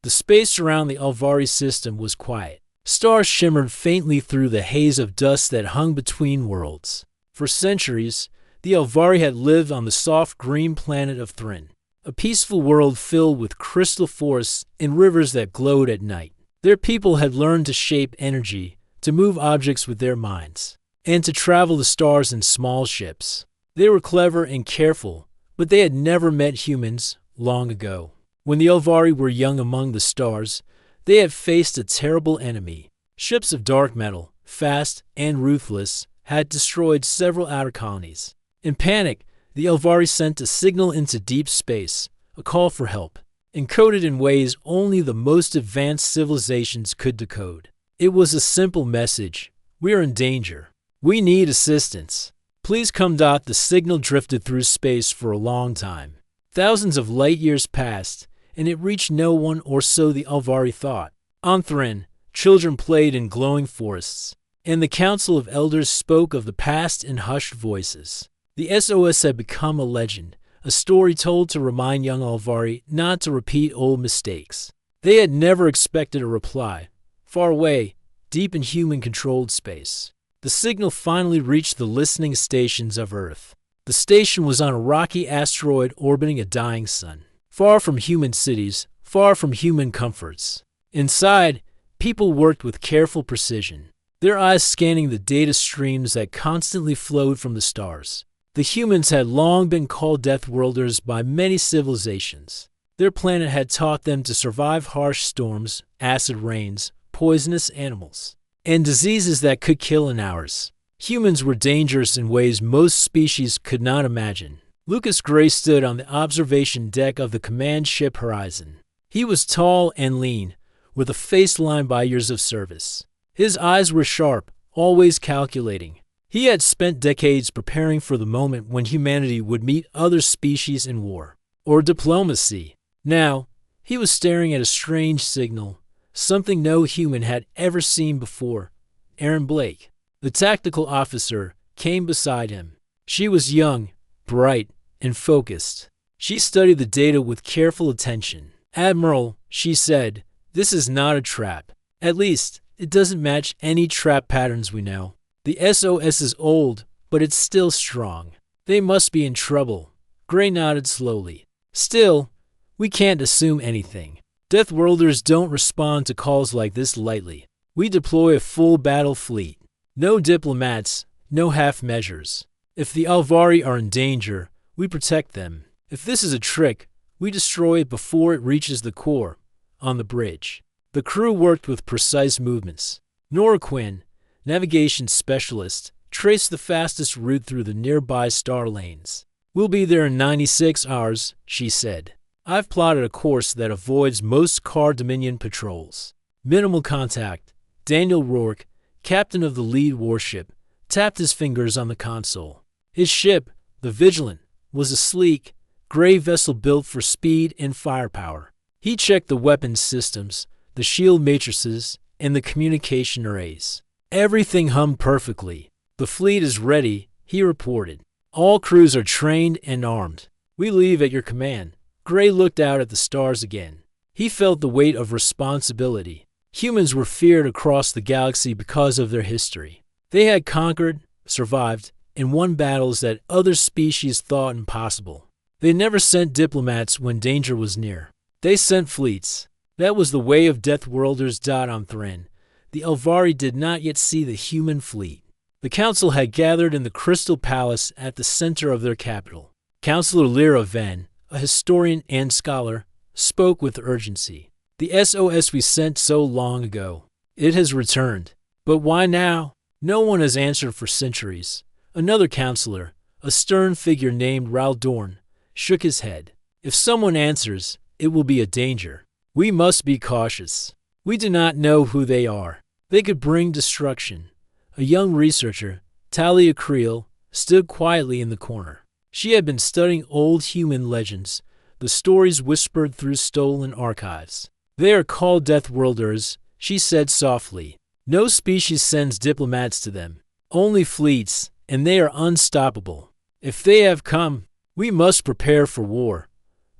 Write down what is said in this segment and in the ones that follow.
The space around the Alvari system was quiet. Stars shimmered faintly through the haze of dust that hung between worlds. For centuries, the Alvari had lived on the soft green planet of Thrin, a peaceful world filled with crystal forests and rivers that glowed at night. Their people had learned to shape energy, to move objects with their minds, and to travel the stars in small ships. They were clever and careful, but they had never met humans long ago. When the Alvari were young among the stars, they had faced a terrible enemy. Ships of dark metal, fast and ruthless, had destroyed several outer colonies. In panic, the Alvari sent a signal into deep space, a call for help, encoded in ways only the most advanced civilizations could decode. It was a simple message: "We're in danger. We need assistance. Please come." The signal drifted through space for a long time. Thousands of light years passed, and it reached no one, or so the Alvari thought. On Thrin, children played in glowing forests, and the Council of Elders spoke of the past in hushed voices. The SOS had become a legend, a story told to remind young Alvari not to repeat old mistakes. They had never expected a reply. Far away, deep in human-controlled space, the signal finally reached the listening stations of Earth. The station was on a rocky asteroid orbiting a dying sun, far from human cities, far from human comforts. Inside, people worked with careful precision, their eyes scanning the data streams that constantly flowed from the stars. The humans had long been called Deathworlders by many civilizations. Their planet had taught them to survive harsh storms, acid rains, poisonous animals, and diseases that could kill in hours. Humans were dangerous in ways most species could not imagine. Lucas Gray stood on the observation deck of the command ship Horizon. He was tall and lean, with a face lined by years of service. His eyes were sharp, always calculating. He had spent decades preparing for the moment when humanity would meet other species in war or diplomacy. Now, he was staring at a strange signal, something no human had ever seen before. Aaron Blake, the tactical officer, came beside him. She was young, bright, and focused. She studied the data with careful attention. "Admiral," she said, "this is not a trap. At least, it doesn't match any trap patterns we know. The SOS is old, but it's still strong. They must be in trouble." Gray nodded slowly. "Still, we can't assume anything. Deathworlders don't respond to calls like this lightly. We deploy a full battle fleet. No diplomats, no half measures. If the Alvari are in danger, we protect them. If this is a trick, we destroy it before it reaches the core, on the bridge." The crew worked with precise movements. Nora Quinn, navigation specialist, traced the fastest route through the nearby star lanes. "We'll be there in 96 hours, she said. "I've plotted a course that avoids most Car Dominion patrols." Minimal contact. Daniel Rourke, captain of the lead warship, tapped his fingers on the console. His ship, the Vigilant, was a sleek, gray vessel built for speed and firepower. He checked the weapons systems, the shield matrices, and the communication arrays. Everything hummed perfectly. "The fleet is ready," he reported. "All crews are trained and armed. We leave at your command." Gray looked out at the stars again. He felt the weight of responsibility. Humans were feared across the galaxy because of their history. They had conquered, survived, and won battles that other species thought impossible. They never sent diplomats when danger was near. They sent fleets. That was the way of Deathworlders. On Thrin, the Alvari did not yet see the human fleet. The council had gathered in the Crystal Palace at the center of their capital. Councillor Lyra Venn, a historian and scholar, spoke with urgency. "The SOS we sent so long ago. It has returned. But why now?" No one has answered for centuries. Another counselor, a stern figure named Raul Dorn, shook his head. "If someone answers, it will be a danger. We must be cautious. We do not know who they are. They could bring destruction." A young researcher, Talia Creel, stood quietly in the corner. She had been studying old human legends, the stories whispered through stolen archives. "They are called Deathworlders," she said softly. "No species sends diplomats to them. Only fleets, and they are unstoppable. If they have come, we must prepare for war."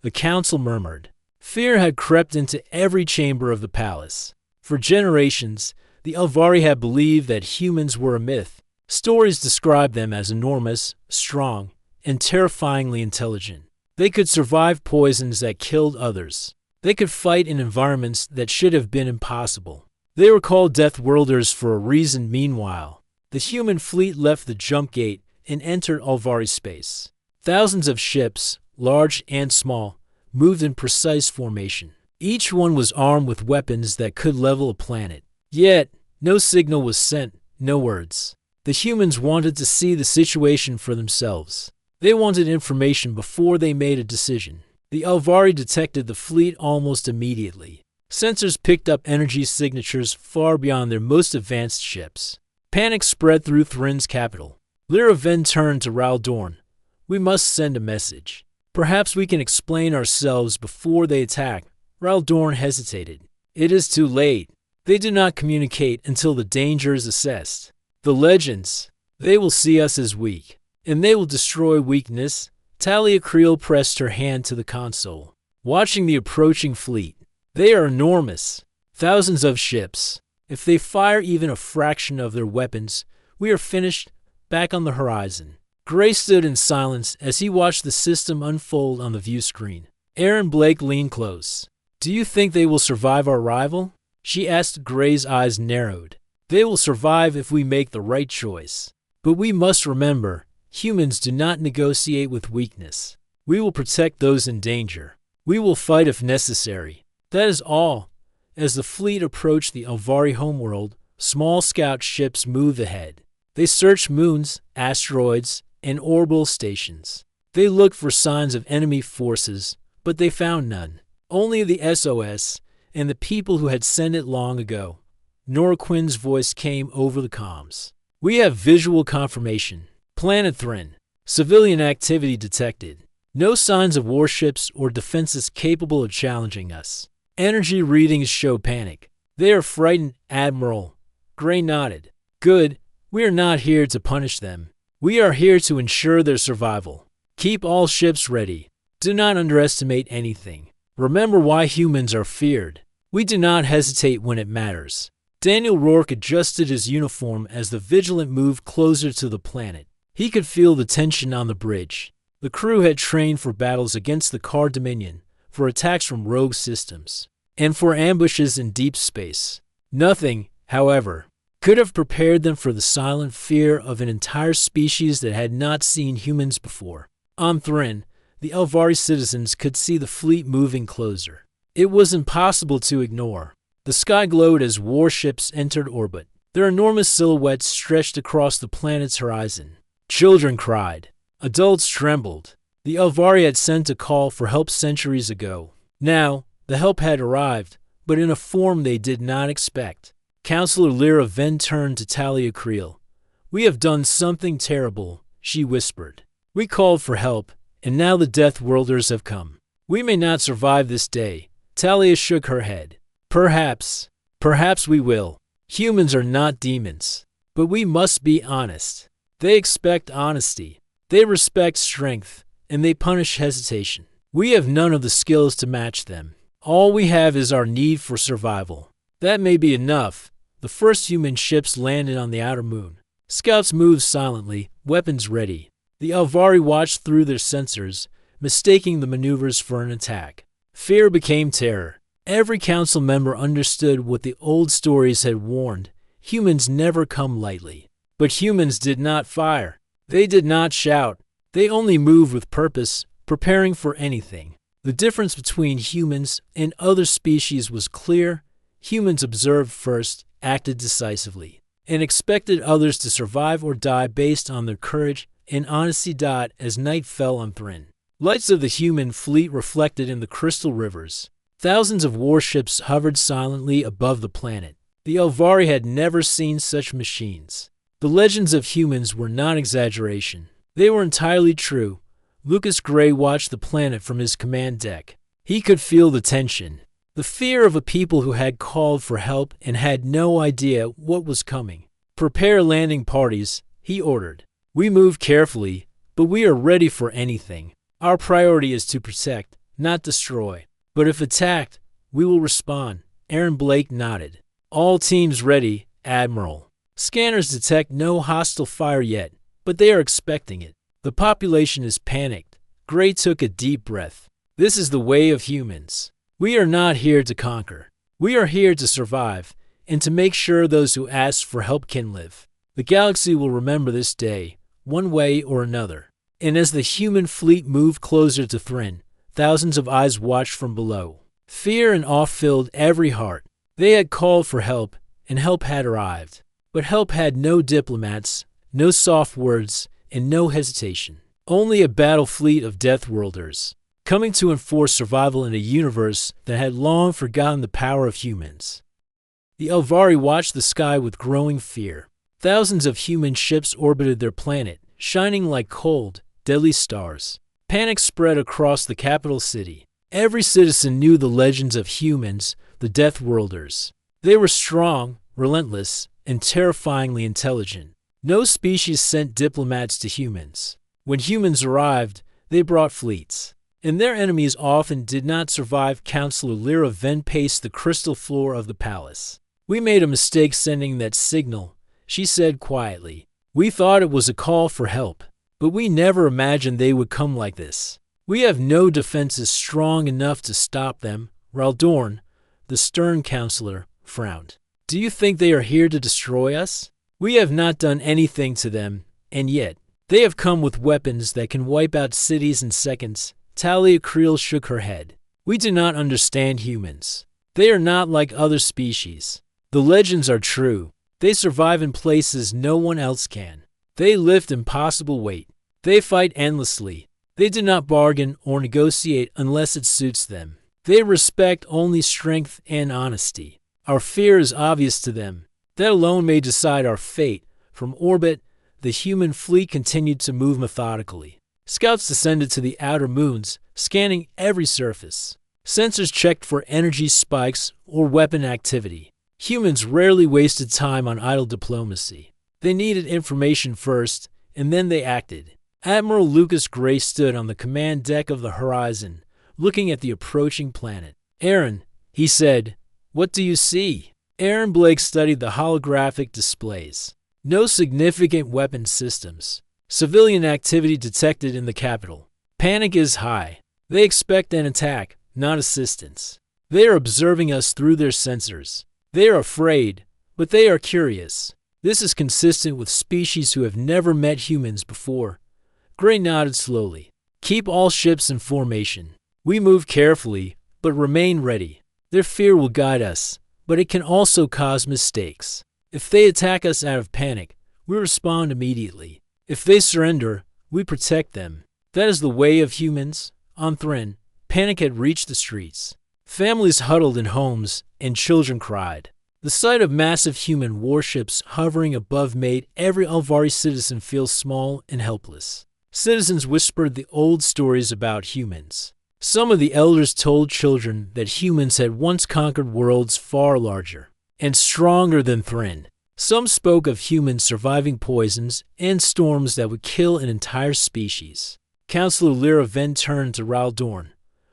The council murmured. Fear had crept into every chamber of the palace. For generations, the Elvari had believed that humans were a myth. Stories described them as enormous, strong, and terrifyingly intelligent. They could survive poisons that killed others. They could fight in environments that should have been impossible. They were called Deathworlders for a reason. Meanwhile, the human fleet left the jump gate and entered Elvari space. Thousands of ships, large and small, moved in precise formation. Each one was armed with weapons that could level a planet. Yet, no signal was sent, no words. The humans wanted to see the situation for themselves. They wanted information before they made a decision. The Elvari detected the fleet almost immediately. Sensors picked up energy signatures far beyond their most advanced ships. Panic spread through Thrin's capital. Lyra then turned to Raldorn. We must send a message. Perhaps we can explain ourselves before they attack. Raldorn hesitated. It is too late. They do not communicate until the danger is assessed. The legends, they will see us as weak, and they will destroy weakness. Talia Creel pressed her hand to the console, watching the approaching fleet. They are enormous. Thousands of ships. If they fire even a fraction of their weapons, we are finished. Back on the horizon, Gray stood in silence as he watched the system unfold on the view screen. Aaron Blake leaned close. Do you think they will survive our arrival? She asked. Gray's eyes narrowed. They will survive if we make the right choice. But we must remember, humans do not negotiate with weakness. We will protect those in danger. We will fight if necessary. That is all. As the fleet approached the Elvari homeworld, small scout ships moved ahead. They searched moons, asteroids, and orbital stations. They looked for signs of enemy forces, but they found none. Only the SOS and the people who had sent it long ago. Nora Quinn's voice came over the comms. We have visual confirmation. Planet Thrin. Civilian activity detected. No signs of warships or defenses capable of challenging us. Energy readings show panic. They are frightened, Admiral. Gray nodded. Good. We are not here to punish them. We are here to ensure their survival. Keep all ships ready. Do not underestimate anything. Remember why humans are feared. We do not hesitate when it matters. Daniel Rourke adjusted his uniform as the Vigilant moved closer to the planet. He could feel the tension on the bridge. The crew had trained for battles against the Car Dominion, for attacks from rogue systems, and for ambushes in deep space. Nothing, however, could have prepared them for the silent fear of an entire species that had not seen humans before. On Thrin, the Elvari citizens could see the fleet moving closer. It was impossible to ignore. The sky glowed as warships entered orbit. Their enormous silhouettes stretched across the planet's horizon. Children cried. Adults trembled. The Elvari had sent a call for help centuries ago. Now, the help had arrived, but in a form they did not expect. Counselor Lyra then turned to Talia Creel. We have done something terrible, she whispered. We called for help, and now the Deathworlders have come. We may not survive this day. Talia shook her head. Perhaps we will. Humans are not demons. But we must be honest. They expect honesty. They respect strength, and they punish hesitation. We have none of the skills to match them. All we have is our need for survival. That may be enough. The first human ships landed on the outer moon. Scouts moved silently, weapons ready. The Elvari watched through their sensors, mistaking the maneuvers for an attack. Fear became terror. Every council member understood what the old stories had warned. Humans never come lightly. But humans did not fire. They did not shout. They only moved with purpose, preparing for anything. The difference between humans and other species was clear. Humans observed first, acted decisively, and expected others to survive or die based on their courage and honesty. As night fell on Thrin, lights of the human fleet reflected in the crystal rivers. Thousands of warships hovered silently above the planet. The Elvari had never seen such machines. The legends of humans were not exaggeration. They were entirely true. Lucas Gray watched the planet from his command deck. He could feel the tension. The fear of a people who had called for help and had no idea what was coming. Prepare landing parties, he ordered. We move carefully, but we are ready for anything. Our priority is to protect, not destroy. But if attacked, we will respond. Aaron Blake nodded. All teams ready, Admiral. Scanners detect no hostile fire yet, but they are expecting it. The population is panicked. Gray took a deep breath. This is the way of humans. We are not here to conquer. We are here to survive, and to make sure those who ask for help can live. The galaxy will remember this day, one way or another. And as the human fleet moved closer to Thrin, thousands of eyes watched from below. Fear and awe filled every heart. They had called for help, and help had arrived. But help had no diplomats, no soft words, and no hesitation. Only a battle fleet of Deathworlders, coming to enforce survival in a universe that had long forgotten the power of humans. The Elvari watched the sky with growing fear. Thousands of human ships orbited their planet, shining like cold, deadly stars. Panic spread across the capital city. Every citizen knew the legends of humans, the Deathworlders. They were strong, relentless, and terrifyingly intelligent. No species sent diplomats to humans. When humans arrived, they brought fleets. And their enemies often did not survive. Counselor Lyra Ven paced the crystal floor of the palace. We made a mistake sending that signal, she said quietly. We thought it was a call for help, but we never imagined they would come like this. We have no defenses strong enough to stop them. Raldorn, the stern counselor, frowned. Do you think they are here to destroy us? We have not done anything to them, and yet, they have come with weapons that can wipe out cities in seconds. Talia Creel shook her head. We do not understand humans. They are not like other species. The legends are true. They survive in places no one else can. They lift impossible weight. They fight endlessly. They do not bargain or negotiate unless it suits them. They respect only strength and honesty. Our fear is obvious to them. That alone may decide our fate. From orbit, the human fleet continued to move methodically. Scouts descended to the outer moons, scanning every surface. Sensors checked for energy spikes or weapon activity. Humans rarely wasted time on idle diplomacy. They needed information first, and then they acted. Admiral Lucas Gray stood on the command deck of the Horizon, looking at the approaching planet. Aaron, he said, what do you see? Aaron Blake studied the holographic displays. No significant weapon systems. Civilian activity detected in the capital. Panic is high. They expect an attack, not assistance. They are observing us through their sensors. They are afraid, but they are curious. This is consistent with species who have never met humans before. Gray nodded slowly. Keep all ships in formation. We move carefully, but remain ready. Their fear will guide us, but it can also cause mistakes. If they attack us out of panic, we respond immediately. If they surrender, we protect them. That is the way of humans. On Thrin, panic had reached the streets. Families huddled in homes, and children cried. The sight of massive human warships hovering above made every Elvari citizen feel small and helpless. Citizens whispered the old stories about humans. Some of the elders told children that humans had once conquered worlds far larger and stronger than Thrin. Some spoke of humans surviving poisons and storms that would kill an entire species. Counselor Lyra Ven turned to Raldorn.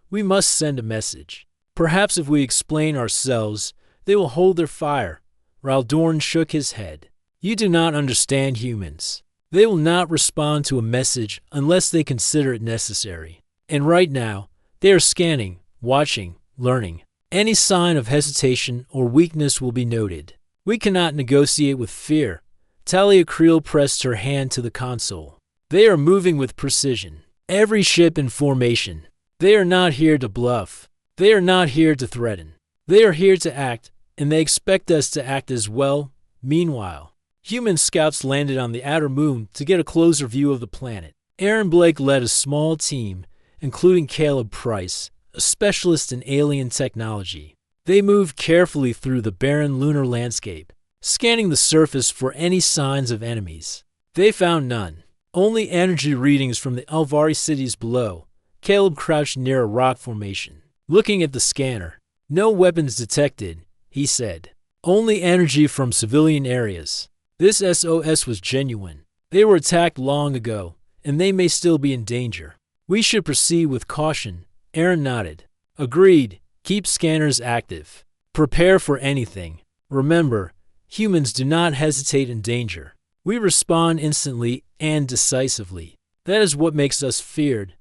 We must send a message. Perhaps if we explain ourselves, they will hold their fire. Raldorn shook his head. You do not understand humans. They will not respond to a message unless they consider it necessary. And right now, they are scanning, watching, learning. Any sign of hesitation or weakness will be noted. We cannot negotiate with fear. Talia Creel pressed her hand to the console. They are moving with precision. Every ship in formation. They are not here to bluff. They are not here to threaten. They are here to act, and they expect us to act as well. Meanwhile, human scouts landed on the outer moon to get a closer view of the planet. Aaron Blake led a small team, including Caleb Price, a specialist in alien technology. They moved carefully through the barren lunar landscape, scanning the surface for any signs of enemies. They found none. Only energy readings from the Elvari cities below. Caleb crouched near a rock formation, looking at the scanner. No weapons detected, he said. Only energy from civilian areas. This SOS was genuine. They were attacked long ago, and they may still be in danger. We should proceed with caution. Aaron nodded. Agreed. Keep scanners active. Prepare for anything. Remember, humans do not hesitate in danger. We respond instantly and decisively. That is what makes us feared.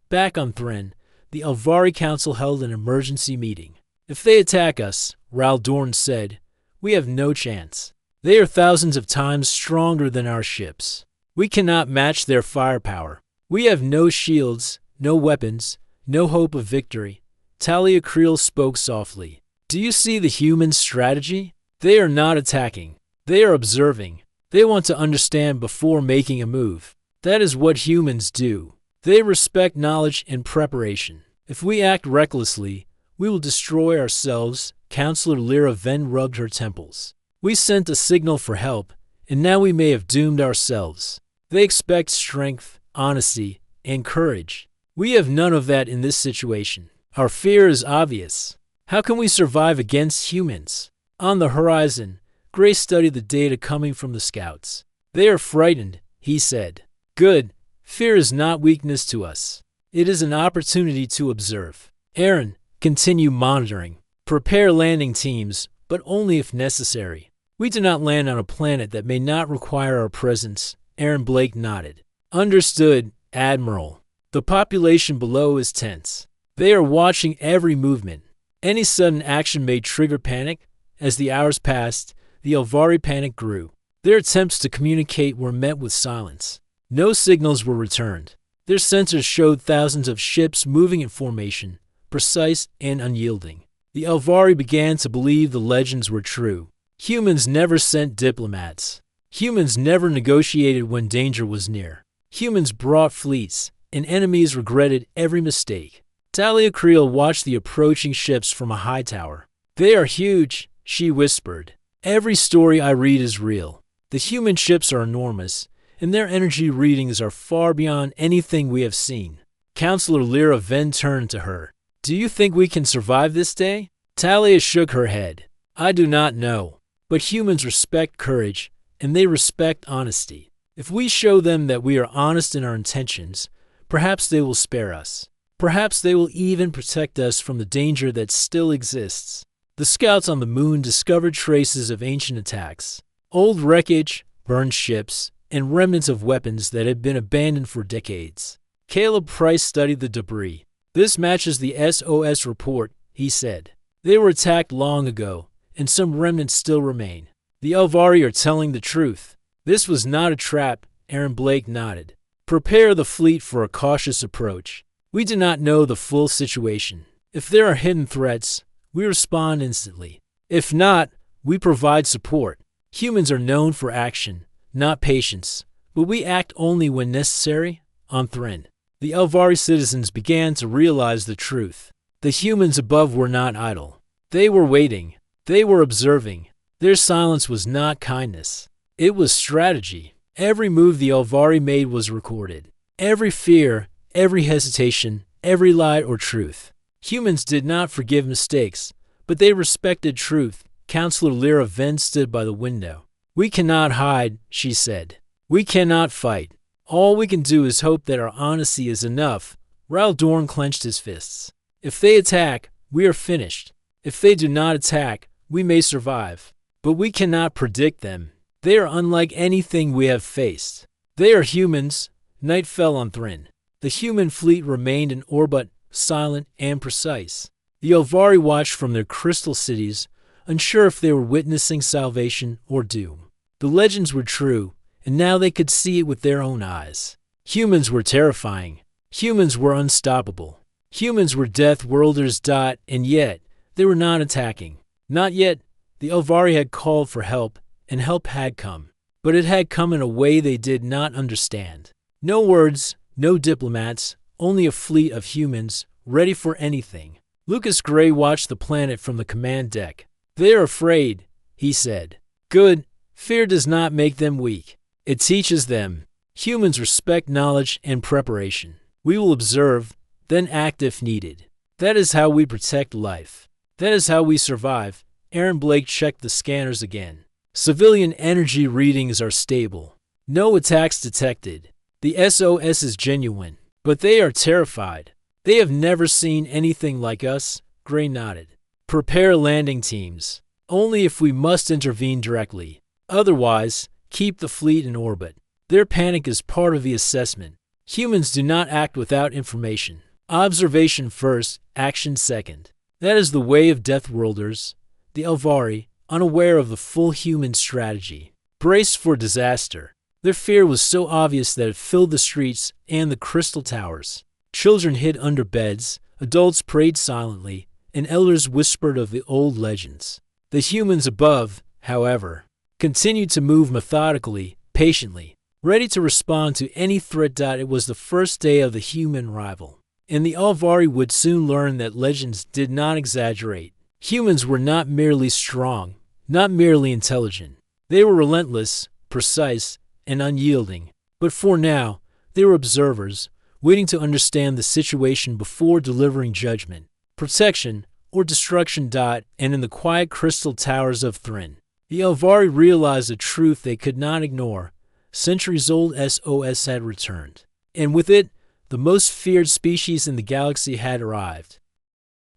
Back on Thren, the Alvari Council held an emergency meeting. If they attack us, Raldorn said, we have no chance. They are thousands of times stronger than our ships. We cannot match their firepower. We have no shields, no weapons, no hope of victory. Talia Creel spoke softly. Do you see the human strategy? They are not attacking. They are observing. They want to understand before making a move. That is what humans do. They respect knowledge and preparation. If we act recklessly, we will destroy ourselves. Counselor Lyra Ven rubbed her temples. We sent a signal for help, and now we may have doomed ourselves. They expect strength, honesty, and courage. We have none of that in this situation. Our fear is obvious. How can we survive against humans? On the horizon, Gray studied the data coming from the scouts. They are frightened, he said. Good. Fear is not weakness to us. It is an opportunity to observe. Aaron, continue monitoring. Prepare landing teams, but only if necessary. We do not land on a planet that may not require our presence. Aaron Blake nodded. Understood, Admiral. The population below is tense. They are watching every movement. Any sudden action may trigger panic. As the hours passed, the Alvari panic grew. Their attempts to communicate were met with silence. No signals were returned. Their sensors showed thousands of ships moving in formation, precise and unyielding. The Alvari began to believe the legends were true. Humans never sent diplomats. Humans never negotiated when danger was near. Humans brought fleets, and enemies regretted every mistake. Talia Creel watched the approaching ships from a high tower. They are huge, she whispered. Every story I read is real. The human ships are enormous, and their energy readings are far beyond anything we have seen. Counselor Lyra Ven turned to her. Do you think we can survive this day? Talia shook her head. I do not know. But humans respect courage, and they respect honesty. If we show them that we are honest in our intentions, perhaps they will spare us. Perhaps they will even protect us from the danger that still exists. The scouts on the moon discovered traces of ancient attacks. Old wreckage, burned ships, and remnants of weapons that had been abandoned for decades. Caleb Price studied the debris. This matches the SOS report, he said. They were attacked long ago, and some remnants still remain. The Alvari are telling the truth. This was not a trap, Aaron Blake nodded. Prepare the fleet for a cautious approach. We do not know the full situation. If there are hidden threats, we respond instantly. If not, we provide support. Humans are known for action, not patience, but we act only when necessary. On Thren, the Alvari citizens began to realize the truth. The humans above were not idle. They were waiting. They were observing. Their silence was not kindness. It was strategy. Every move the Alvari made was recorded. Every fear, every hesitation, every lie or truth. Humans did not forgive mistakes, but they respected truth. Counselor Lyra Ven stood by the window. We cannot hide, she said. We cannot fight. All we can do is hope that our honesty is enough. Raldorn clenched his fists. If they attack, we are finished. If they do not attack, we may survive. But we cannot predict them. They are unlike anything we have faced. They are humans. Night fell on Thren. The human fleet remained in orbit, silent and precise. The Alvari watched from their crystal cities, unsure if they were witnessing salvation or doom. The legends were true, and now they could see it with their own eyes. Humans were terrifying. Humans were unstoppable. Humans were Deathworlders. And yet, they were not attacking. Not yet. The Alvari had called for help, and help had come. But it had come in a way they did not understand. No words, no diplomats, only a fleet of humans, ready for anything. Lucas Gray watched the planet from the command deck. They are afraid, he said. Good. Fear does not make them weak. It teaches them. Humans respect knowledge and preparation. We will observe, then act if needed. That is how we protect life. That is how we survive. Aaron Blake checked the scanners again. Civilian energy readings are stable. No attacks detected. The SOS is genuine, but they are terrified. They have never seen anything like us, Gray nodded. Prepare landing teams. Only if we must intervene directly. Otherwise, keep the fleet in orbit. Their panic is part of the assessment. Humans do not act without information. Observation first, action second. That is the way of Deathworlders, the Elvari, unaware of the full human strategy. Braced for disaster. Their fear was so obvious that it filled the streets and the crystal towers. Children hid under beds, adults prayed silently, and elders whispered of the old legends. The humans above, however, continued to move methodically, patiently, ready to respond to any threat. It was the first day of the human arrival, and the Elvari would soon learn that legends did not exaggerate. Humans were not merely strong, not merely intelligent. They were relentless, precise, and unyielding. But for now, they were observers, waiting to understand the situation before delivering judgment, protection, or destruction. And in the quiet crystal towers of Thrin, the Elvari realized a truth they could not ignore. Centuries-old SOS had returned, and with it, the most feared species in the galaxy had arrived.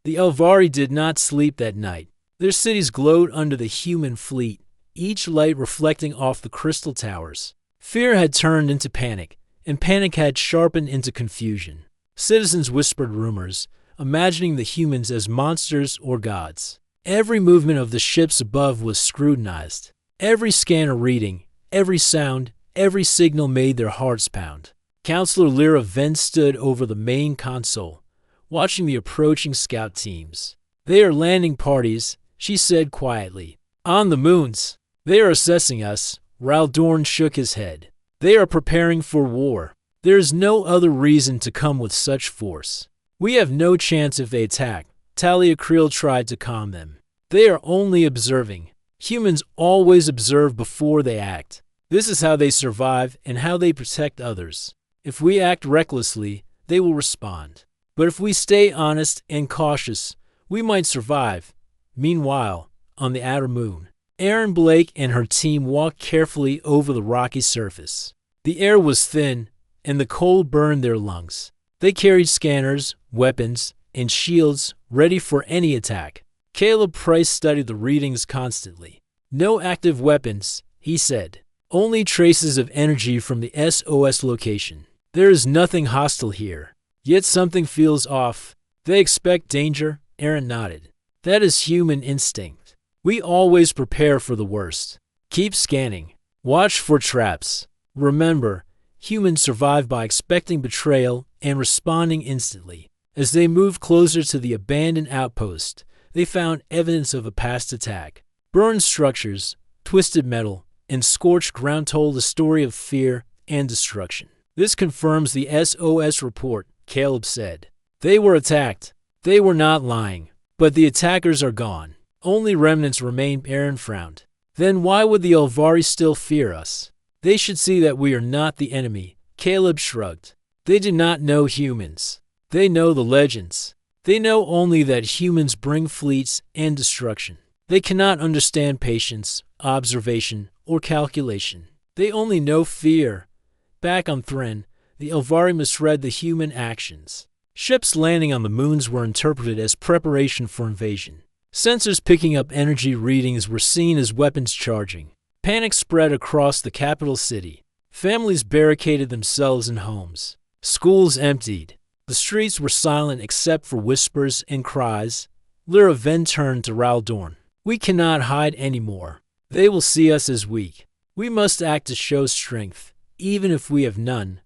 The Elvari did not sleep that night. Their cities glowed under the human fleet, each light reflecting off the crystal towers. Fear had turned into panic, and panic had sharpened into confusion. Citizens whispered rumors, imagining the humans as monsters or gods. Every movement of the ships above was scrutinized. Every scanner reading, every sound, every signal made their hearts pound. Counselor Lyra Ven stood over the main console, watching the approaching scout teams. They are landing parties, she said quietly. On the moons. They are assessing us. Raldorn shook his head. They are preparing for war. There is no other reason to come with such force. We have no chance if they attack. Talia Creel tried to calm them. They are only observing. Humans always observe before they act. This is how they survive and how they protect others. If we act recklessly, they will respond. But if we stay honest and cautious, we might survive. Meanwhile, on the outer moon, Erin Blake and her team walked carefully over the rocky surface. The air was thin, and the cold burned their lungs. They carried scanners, weapons, and shields ready for any attack. Caleb Price studied the readings constantly. No active weapons, he said. Only traces of energy from the SOS location. There is nothing hostile here. Yet something feels off. They expect danger, Erin nodded. That is human instinct. We always prepare for the worst. Keep scanning. Watch for traps. Remember, humans survive by expecting betrayal and responding instantly. As they moved closer to the abandoned outpost, they found evidence of a past attack. Burned structures, twisted metal, and scorched ground told a story of fear and destruction. This confirms the SOS report, Caleb said. They were attacked. They were not lying. But the attackers are gone. Only remnants remain. Erin frowned. Then why would the Elvari still fear us? They should see that we are not the enemy. Caleb shrugged. They do not know humans. They know the legends. They know only that humans bring fleets and destruction. They cannot understand patience, observation, or calculation. They only know fear. Back on Thrin, the Elvari misread the human actions. Ships landing on the moons were interpreted as preparation for invasion. Sensors picking up energy readings were seen as weapons charging. Panic spread across the capital city. Families barricaded themselves in homes. Schools emptied. The streets were silent except for whispers and cries. Lyra Ven turned to Raldorn. We cannot hide anymore. They will see us as weak. We must act to show strength, even if we have none.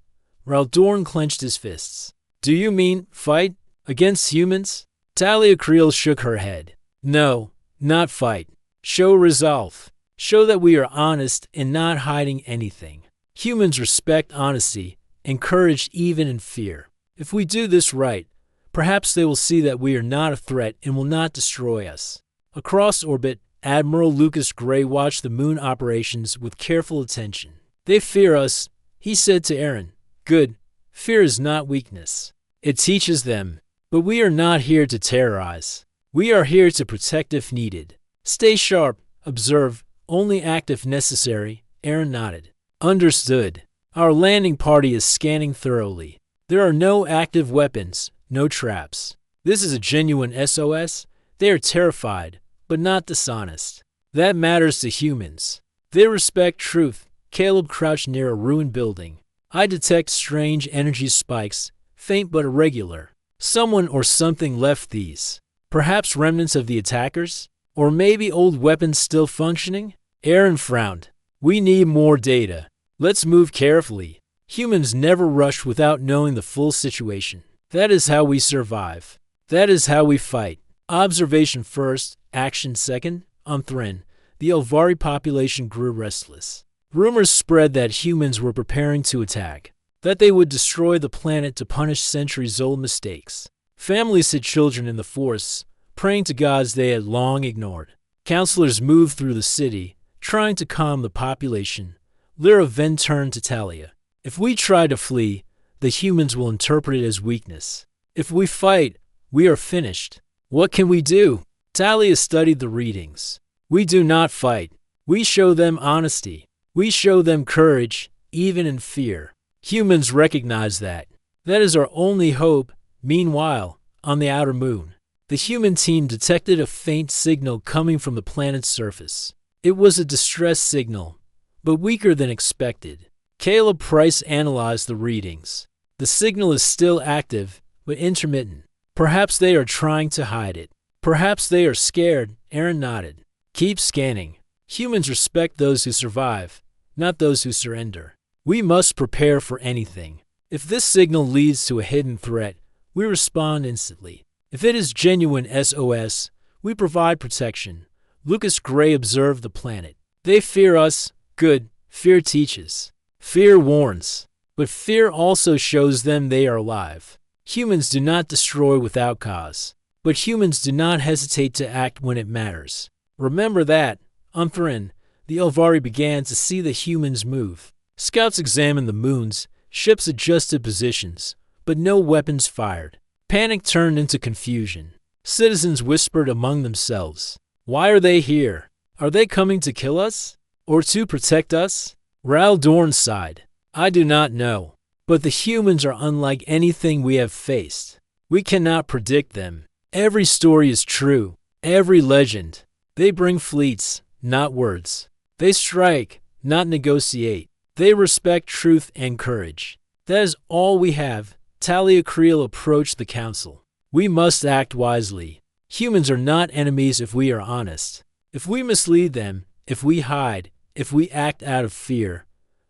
Raldorn clenched his fists. Do you mean fight? Against humans? Talia Creel shook her head. No, not fight. Show resolve. Show that we are honest and not hiding anything. Humans respect honesty and courage even in fear. If we do this right, perhaps they will see that we are not a threat and will not destroy us. Across orbit, Admiral Lucas Gray watched the moon operations with careful attention. They fear us, he said to Erin. Good. Fear is not weakness. It teaches them. But we are not here to terrorize. We are here to protect if needed. Stay sharp, observe, only act if necessary, Erin nodded. Understood. Our landing party is scanning thoroughly. There are no active weapons, no traps. This is a genuine SOS. They are terrified, but not dishonest. That matters to humans. They respect truth. Caleb crouched near a ruined building. I detect strange energy spikes, faint but irregular. Someone or something left these. Perhaps remnants of the attackers? Or maybe old weapons still functioning? Aaron frowned. We need more data. Let's move carefully. Humans never rush without knowing the full situation. That is how we survive. That is how we fight. Observation first, action second. On Thrin, the Elvari population grew restless. Rumors spread that humans were preparing to attack, that they would destroy the planet to punish centuries-old mistakes. Families hid children in the forests, praying to gods they had long ignored. Counselors moved through the city, trying to calm the population. Lyra then turned to Talia. If we try to flee, the humans will interpret it as weakness. If we fight, we are finished. What can we do? Talia studied the readings. We do not fight. We show them honesty. We show them courage, even in fear. Humans recognize that. That is our only hope. Meanwhile, on the outer moon, the human team detected a faint signal coming from the planet's surface. It was a distress signal, but weaker than expected. Caleb Price analyzed the readings. The signal is still active, but intermittent. Perhaps they are trying to hide it. Perhaps they are scared. Aaron nodded. Keep scanning. Humans respect those who survive, not those who surrender. We must prepare for anything. If this signal leads to a hidden threat, we respond instantly. If it is genuine SOS, we provide protection. Lucas Gray observed the planet. They fear us. Good. Fear teaches. Fear warns. But fear also shows them they are alive. Humans do not destroy without cause. But humans do not hesitate to act when it matters. Remember that. On Thrin, the Elvari began to see the humans move. Scouts examined the moons, ships adjusted positions, but no weapons fired. Panic turned into confusion. Citizens whispered among themselves. Why are they here? Are they coming to kill us? Or to protect us? Ral Dorn sighed. I do not know. But the humans are unlike anything we have faced. We cannot predict them. Every story is true. Every legend. They bring fleets, not words. They strike, not negotiate. They respect truth and courage. That is all we have. Talia Creel approached the council. We must act wisely. Humans are not enemies if we are honest. If we mislead them, if we hide, if we act out of fear,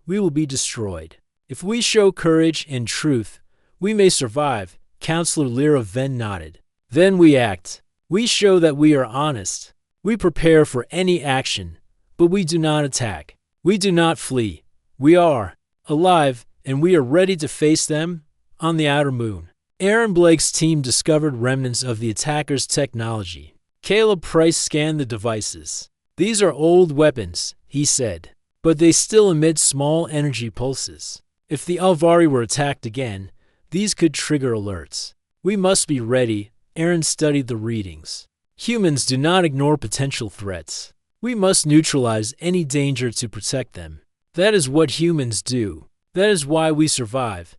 we will be destroyed. If we show courage and truth, we may survive. Counselor Lyra Venn nodded. Then we act. We show that we are honest. We prepare for any action, but we do not attack. We do not flee. We are alive, and we are ready to face them. On the outer moon, Aaron Blake's team discovered remnants of the attackers' technology. Caleb Price scanned the devices. These are old weapons, he said, but they still emit small energy pulses. If the Elvari were attacked again, these could trigger alerts. We must be ready. Aaron studied the readings. Humans do not ignore potential threats. We must neutralize any danger to protect them. That is what humans do. That is why we survive.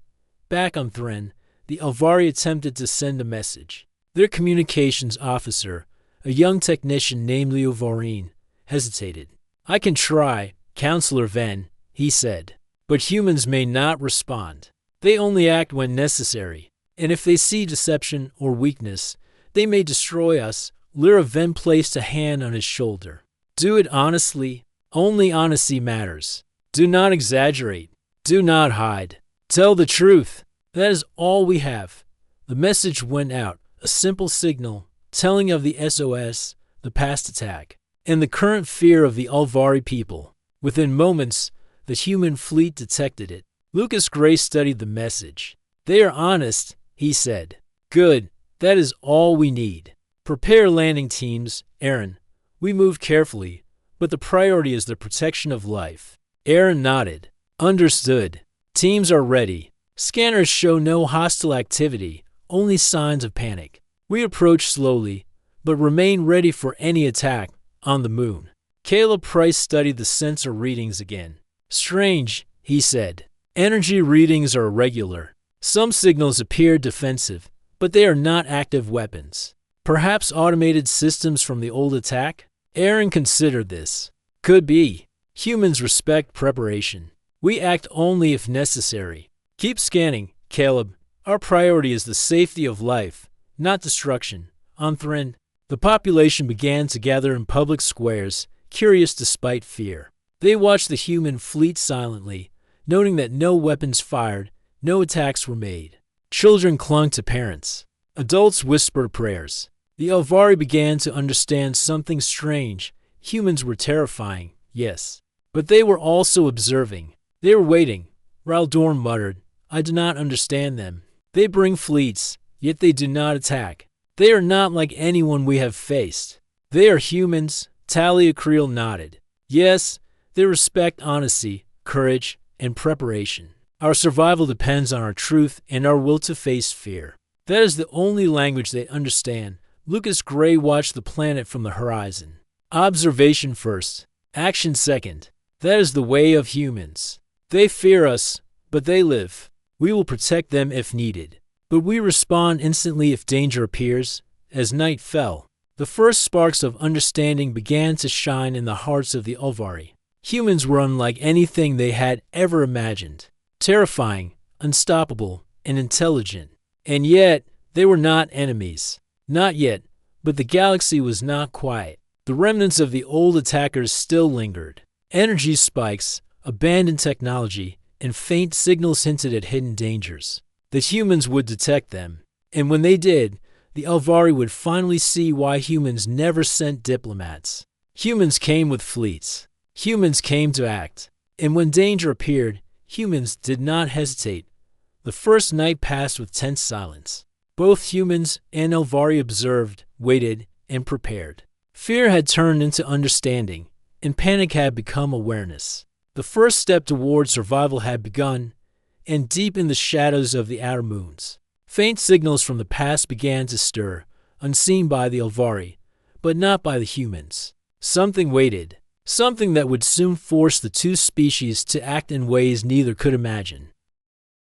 Back on Thrin, the Elvari attempted to send a message. Their communications officer, a young technician named Leo Voreen, hesitated. I can try, Counselor Venn, he said. But humans may not respond. They only act when necessary. And if they see deception or weakness, they may destroy us. Lyra Venn placed a hand on his shoulder. Do it honestly. Only honesty matters. Do not exaggerate. Do not hide. Tell the truth. That is all we have. The message went out, a simple signal, telling of the SOS, the past attack, and the current fear of the Elvari people. Within moments, the human fleet detected it. Lucas Gray studied the message. They are honest, he said. Good. That is all we need. Prepare landing teams, Aaron. We move carefully, but the priority is the protection of life. Aaron nodded. Understood. Teams are ready. Scanners show no hostile activity, only signs of panic. We approach slowly, but remain ready for any attack. On the moon, Caleb Price studied the sensor readings again. Strange, he said. Energy readings are irregular. Some signals appear defensive, but they are not active weapons. Perhaps automated systems from the old attack? Aaron considered this. Could be. Humans respect preparation. We act only if necessary. Keep scanning, Caleb. Our priority is the safety of life, not destruction. On Thren, the population began to gather in public squares, curious despite fear. They watched the human fleet silently, noting that no weapons fired, no attacks were made. Children clung to parents. Adults whispered prayers. The Elvari began to understand something strange. Humans were terrifying, yes. But they were also observing. They were waiting. Raldorn muttered, I do not understand them. They bring fleets, yet they do not attack. They are not like anyone we have faced. They are humans, Talia Creel nodded. Yes, they respect honesty, courage, and preparation. Our survival depends on our truth and our will to face fear. That is the only language they understand. Lucas Gray watched the planet from the horizon. Observation first, action second. That is the way of humans. They fear us, but they live. We will protect them if needed. But we respond instantly if danger appears. As night fell, the first sparks of understanding began to shine in the hearts of the Elvari. Humans were unlike anything they had ever imagined. Terrifying, unstoppable, and intelligent. And yet, they were not enemies. Not yet, but the galaxy was not quiet. The remnants of the old attackers still lingered. Energy spikes, abandoned technology, and faint signals hinted at hidden dangers. The humans would detect them, and when they did, the Elvari would finally see why humans never sent diplomats. Humans came with fleets. Humans came to act. And when danger appeared, humans did not hesitate. The first night passed with tense silence. Both humans and Elvari observed, waited, and prepared. Fear had turned into understanding, and panic had become awareness. The first step toward survival had begun, and deep in the shadows of the outer moons, faint signals from the past began to stir, unseen by the Elvari, but not by the humans. Something waited, something that would soon force the two species to act in ways neither could imagine.